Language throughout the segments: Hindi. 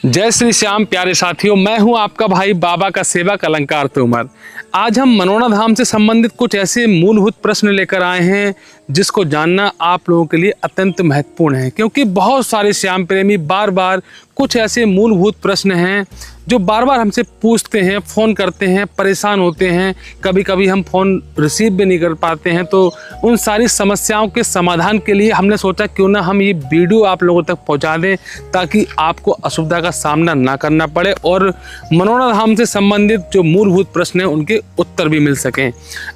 जय श्री श्याम प्यारे साथियों, मैं हूं आपका भाई बाबा का सेवक अलंकार तोमर। आज हम मनोना धाम से संबंधित कुछ ऐसे मूलभूत प्रश्न लेकर आए हैं जिसको जानना आप लोगों के लिए अत्यंत महत्वपूर्ण है, क्योंकि बहुत सारे श्याम प्रेमी बार बार कुछ ऐसे मूलभूत प्रश्न हैं जो बार बार हमसे पूछते हैं, फ़ोन करते हैं, परेशान होते हैं। कभी कभी हम फ़ोन रिसीव भी नहीं कर पाते हैं। तो उन सारी समस्याओं के समाधान के लिए हमने सोचा क्यों ना हम ये वीडियो आप लोगों तक पहुंचा दें, ताकि आपको असुविधा का सामना ना करना पड़े और मनोना धाम से संबंधित जो मूलभूत प्रश्न हैं उनके उत्तर भी मिल सकें।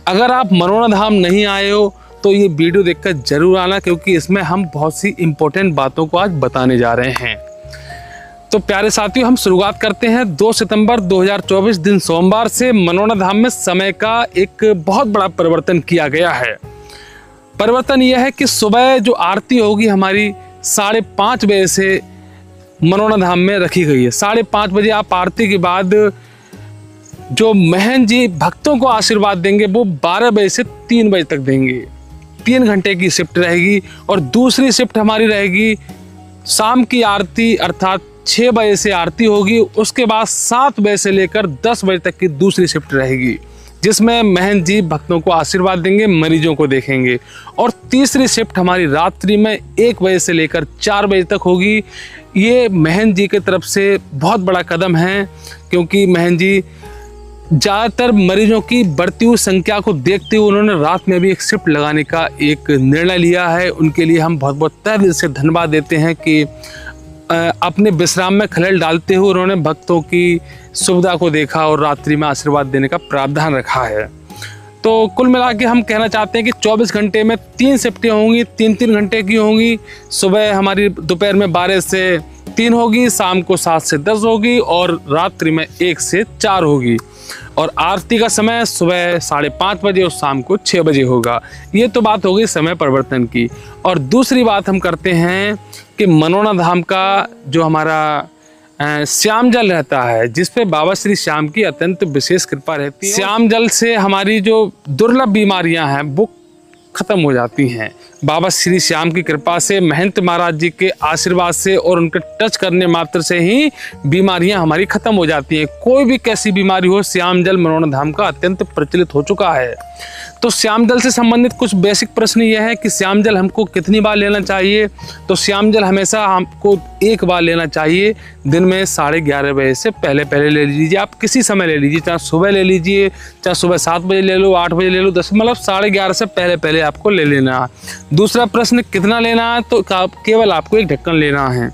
अगर आप मनोना धाम नहीं आए हो तो ये वीडियो देखकर जरूर आना, क्योंकि इसमें हम बहुत सी इंपॉर्टेंट बातों को आज बताने जा रहे हैं। तो प्यारे साथियों, हम शुरुआत करते हैं 2 सितंबर 2024 दिन सोमवार से। मनोना धाम में समय का एक बहुत बड़ा परिवर्तन किया गया है। परिवर्तन यह है कि सुबह जो आरती होगी हमारी 5:30 बजे से मनोना धाम में रखी गई है। 5:30 बजे आप आरती के बाद जो महंत जी भक्तों को आशीर्वाद देंगे वो 12 बजे से 3 बजे तक देंगे। 3 घंटे की शिफ्ट रहेगी। और दूसरी शिफ्ट हमारी रहेगी शाम की आरती, अर्थात 6 बजे से आरती होगी। उसके बाद 7 बजे से लेकर 10 बजे तक की दूसरी शिफ्ट रहेगी, जिसमें महंत जी भक्तों को आशीर्वाद देंगे, मरीजों को देखेंगे। और तीसरी शिफ्ट हमारी रात्रि में 1 बजे से लेकर 4 बजे तक होगी। ये महंत जी की तरफ से बहुत बड़ा कदम है, क्योंकि महंत जी ज़्यादातर मरीजों की बढ़ती हुई संख्या को देखते हुए उन्होंने रात में भी एक शिफ्ट लगाने का एक निर्णय लिया है। उनके लिए हम बहुत बहुत तहे दिल से धन्यवाद देते हैं कि अपने विश्राम में खलल डालते हुए उन्होंने भक्तों की सुविधा को देखा और रात्रि में आशीर्वाद देने का प्रावधान रखा है। तो कुल मिला के हम कहना चाहते हैं कि 24 घंटे में 3 शिफ्टें होंगी, 3-3 घंटे की होंगी। सुबह हमारी दोपहर में 12 से 3 होगी, शाम को 7 से 10 होगी और रात्रि में 1 से 4 होगी। और आरती का समय सुबह 5:30 बजे और शाम को 6 बजे होगा। ये तो बात हो गई समय परिवर्तन की। और दूसरी बात हम करते हैं कि मनोना धाम का जो हमारा श्याम जल रहता है, जिस पे बाबा श्री श्याम की अत्यंत विशेष कृपा रहती है। श्याम जल से हमारी जो दुर्लभ बीमारियां हैं वो खत्म हो जाती हैं। बाबा श्री श्याम की कृपा से, महंत महाराज जी के आशीर्वाद से और उनके टच करने मात्र से ही बीमारियां हमारी खत्म हो जाती हैं। कोई भी कैसी बीमारी हो, श्याम जल मनोना धाम का अत्यंत प्रचलित हो चुका है। तो श्याम जल से संबंधित कुछ बेसिक प्रश्न यह है कि श्याम जल हमको कितनी बार लेना चाहिए। तो श्याम जल हमेशा हमको 1 बार लेना चाहिए। दिन में 11:30 बजे से पहले ले लीजिए। आप किसी समय ले लीजिए, चाहे सुबह ले लीजिए, चाहे सुबह 7 बजे ले लो, 8 बजे ले लो, 10, मतलब 11:30 से पहले आपको ले लेना है। दूसरा प्रश्न कितना लेना है, तो केवल आपको 1 ढक्कन लेना है।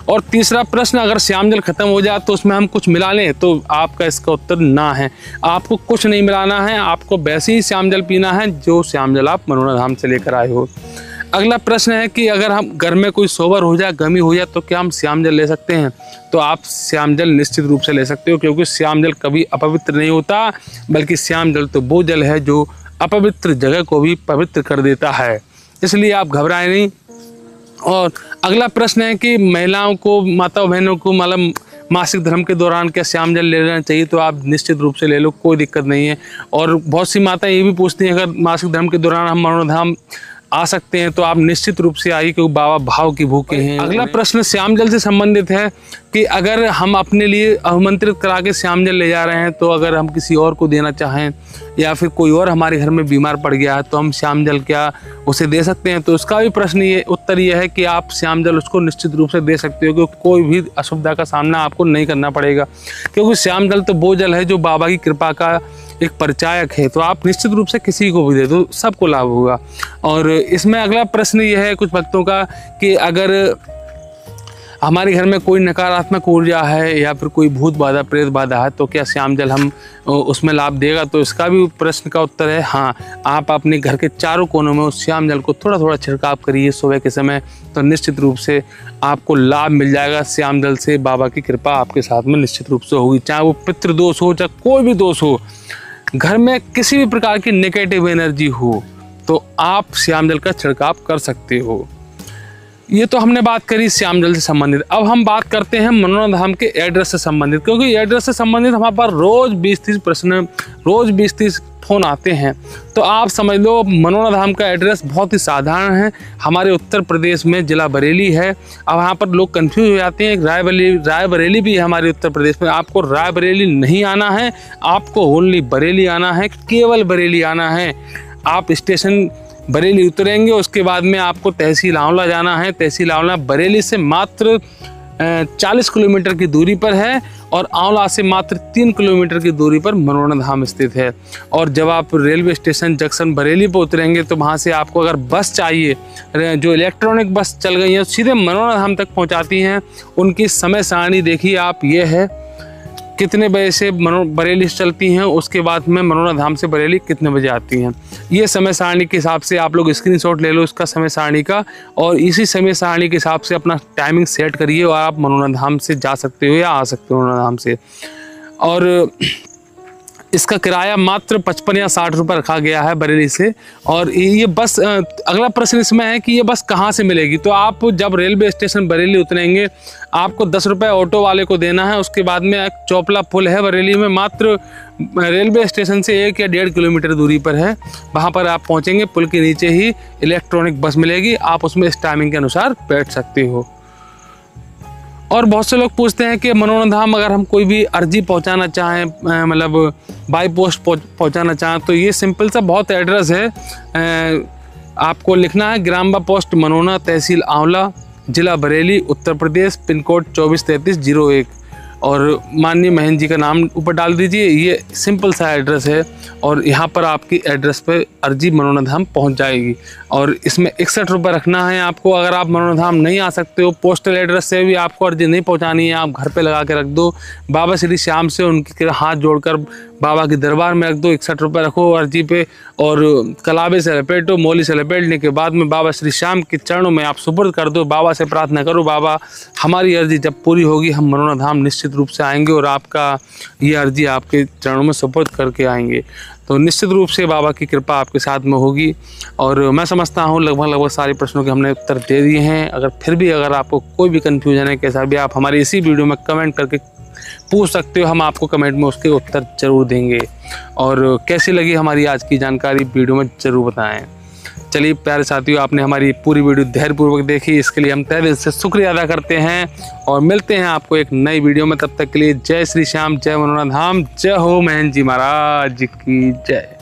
और तीसरा प्रश्न, अगर श्याम जल खत्म हो जाए तो उसमें हम कुछ मिला लें, तो आपका इसका उत्तर ना है। आपको कुछ नहीं मिलाना है, आपको वैसे ही श्याम जल पीना है जो श्याम जल आप मनोना धाम से लेकर आए हो। अगला प्रश्न है कि अगर हम घर में कोई सोबर हो जाए, गमी हो जाए, तो क्या हम श्याम जल ले सकते हैं? तो आप श्याम जल निश्चित रूप से ले सकते हो, क्योंकि श्याम जल कभी अपवित्र नहीं होता, बल्कि श्याम जल तो वो जल है जो अपवित्र जगह को भी पवित्र कर देता है। इसलिए आप घबराएं नहीं। और अगला प्रश्न है कि महिलाओं को, माता बहनों को मतलब मासिक धर्म के दौरान क्या श्याम जल ले लेना चाहिए? तो आप निश्चित रूप से ले लो, कोई दिक्कत नहीं है। और बहुत सी माताएं ये भी पूछती हैं, अगर मासिक धर्म के दौरान हम मनोना धाम आ सकते हैं, तो आप निश्चित रूप से आइए, क्योंकि बाबा भाव की भूखे हैं। अगला प्रश्न श्याम जल से संबंधित है कि अगर हम अपने लिए आमंत्रित करा के श्याम जल ले जा रहे हैं, तो अगर हम किसी और को देना चाहें या फिर कोई और हमारे घर में बीमार पड़ गया है, तो हम श्याम जल क्या उसे दे सकते हैं? तो उसका भी प्रश्न ये उत्तर ये है कि आप श्याम जल उसको निश्चित रूप से दे सकते हो, क्योंकि कोई भी असुविधा का सामना आपको नहीं करना पड़ेगा, क्योंकि श्याम जल तो वो जल है जो बाबा की कृपा का एक परिचायक है। तो आप निश्चित रूप से किसी को भी दे दो, सबको लाभ होगा। और इसमें अगला प्रश्न यह है कुछ भक्तों का कि अगर हमारे घर में कोई नकारात्मक ऊर्जा है या फिर कोई भूत बाधा, प्रेत बाधा है, तो क्या श्याम जल हम उसमें लाभ देगा? तो इसका भी प्रश्न का उत्तर है हाँ। आप अपने घर के चारों कोनों में उस श्याम जल को थोड़ा थोड़ा छिड़काव करिए सुबह के समय, तो निश्चित रूप से आपको लाभ मिल जाएगा श्याम जल से। बाबा की कृपा आपके साथ में निश्चित रूप से होगी। चाहे वो पितृदोष हो, चाहे कोई भी दोष हो, घर में किसी भी प्रकार की नेगेटिव एनर्जी हो, तो आप श्याम जल का छिड़काव कर सकते हो। ये तो हमने बात करी श्यामजल से संबंधित। अब हम बात करते हैं मनोरंजन धाम के एड्रेस से संबंधित, क्योंकि एड्रेस से संबंधित हमारे पास रोज़ 20-30 प्रश्न, रोज़ 20-30 फ़ोन आते हैं। तो आप समझ लो मनोरंजन धाम का एड्रेस बहुत ही साधारण है। हमारे उत्तर प्रदेश में ज़िला बरेली है। अब वहाँ पर लोग कंफ्यूज हो जाते हैं। रायबरेली भी है हमारे उत्तर प्रदेश में। आपको रायबरेली नहीं आना है, आपको ओनली बरेली आना है, केवल बरेली आना है। आप स्टेशन बरेली उतरेंगे, उसके बाद में आपको तहसील आंवला जाना है। तहसील आंवला बरेली से मात्र 40 किलोमीटर की दूरी पर है और आंवला से मात्र 3 किलोमीटर की दूरी पर मनोरंजन धाम स्थित है। और जब आप रेलवे स्टेशन जंक्शन बरेली पर उतरेंगे तो वहाँ से आपको अगर बस चाहिए, जो इलेक्ट्रॉनिक बस चल गई हैं सीधे मनोरंजन धाम तक पहुँचाती हैं, उनकी समय सारणी देखिए आप, ये है कितने बजे से बरेली चलती हैं, उसके बाद में मनोरंजन धाम से बरेली कितने बजे आती हैं। ये समय सारणी के हिसाब से आप लोग स्क्रीनशॉट ले लो इसका समय सारणी का, और इसी समय सारणी के हिसाब से अपना टाइमिंग सेट करिए और आप मनोरंजन धाम से जा सकते हो या आ सकते हो मनोरंजन धाम से। और इसका किराया मात्र 55 या 60 रुपये रखा गया है बरेली से। और ये बस, अगला प्रश्न इसमें है कि ये बस कहाँ से मिलेगी। तो आप जब रेलवे स्टेशन बरेली उतरेंगे आपको 10 रुपये ऑटो वाले को देना है। उसके बाद में एक चौपला पुल है बरेली में, मात्र रेलवे स्टेशन से 1 या 1.5 किलोमीटर दूरी पर है। वहाँ पर आप पहुँचेंगे, पुल के नीचे ही इलेक्ट्रॉनिक बस मिलेगी, आप उसमें इस टाइमिंग के अनुसार बैठ सकते हो। और बहुत से लोग पूछते हैं कि मनोरंजन धाम अगर हम कोई भी अर्जी पहुंचाना चाहें, मतलब बाई पोस्ट पहुंचाना चाहें, तो ये सिंपल सा बहुत एड्रेस है। आपको लिखना है ग्राम पोस्ट मनोना, तहसील आंवला, जिला बरेली, उत्तर प्रदेश, पिन कोड 243301, और माननीय महेंद्र जी का नाम ऊपर डाल दीजिए। ये सिंपल सा एड्रेस है और यहाँ पर आपकी एड्रेस पे अर्जी मनोरंजन धाम पहुँच जाएगी। और इसमें 61 रुपये रखना है आपको। अगर आप मनोरंजन धाम नहीं आ सकते हो, पोस्टल एड्रेस से भी आपको अर्जी नहीं पहुँचानी है, आप घर पे लगा के रख दो। बाबा श्री श्याम से उनके हाथ जोड़कर बाबा के दरबार में रख दो, 61 रुपये रखो अर्जी पे, और कलावे से लपेटो, मोली से लपेटने के बाद में बाबा श्री श्याम के चरणों में आप सुपुर्द कर दो। बाबा से प्रार्थना करो, बाबा हमारी अर्जी जब पूरी होगी हम मनोरंजन धाम निश्चित रूप से आएंगे और आपका ये अर्जी आपके चरणों में सुपुर्द करके आएंगे। तो निश्चित रूप से बाबा की कृपा आपके साथ में होगी। और मैं समझता हूँ लगभग सारे प्रश्नों के हमने उत्तर दे दिए हैं। अगर फिर भी अगर आपको कोई भी कन्फ्यूजन है कैसा भी, आप हमारी इसी वीडियो में कमेंट करके पूछ सकते हो, हम आपको कमेंट में उसके उत्तर जरूर देंगे। और कैसी लगी हमारी आज की जानकारी वीडियो में ज़रूर बताएं। चलिए प्यारे साथियों, आपने हमारी पूरी वीडियो धैर्यपूर्वक देखी, इसके लिए हम तहे दिल से शुक्रिया अदा करते हैं और मिलते हैं आपको एक नई वीडियो में। तब तक के लिए जय श्री श्याम, जय मनोरंजन धाम, जय हो महेंद्र जी महाराज की जय।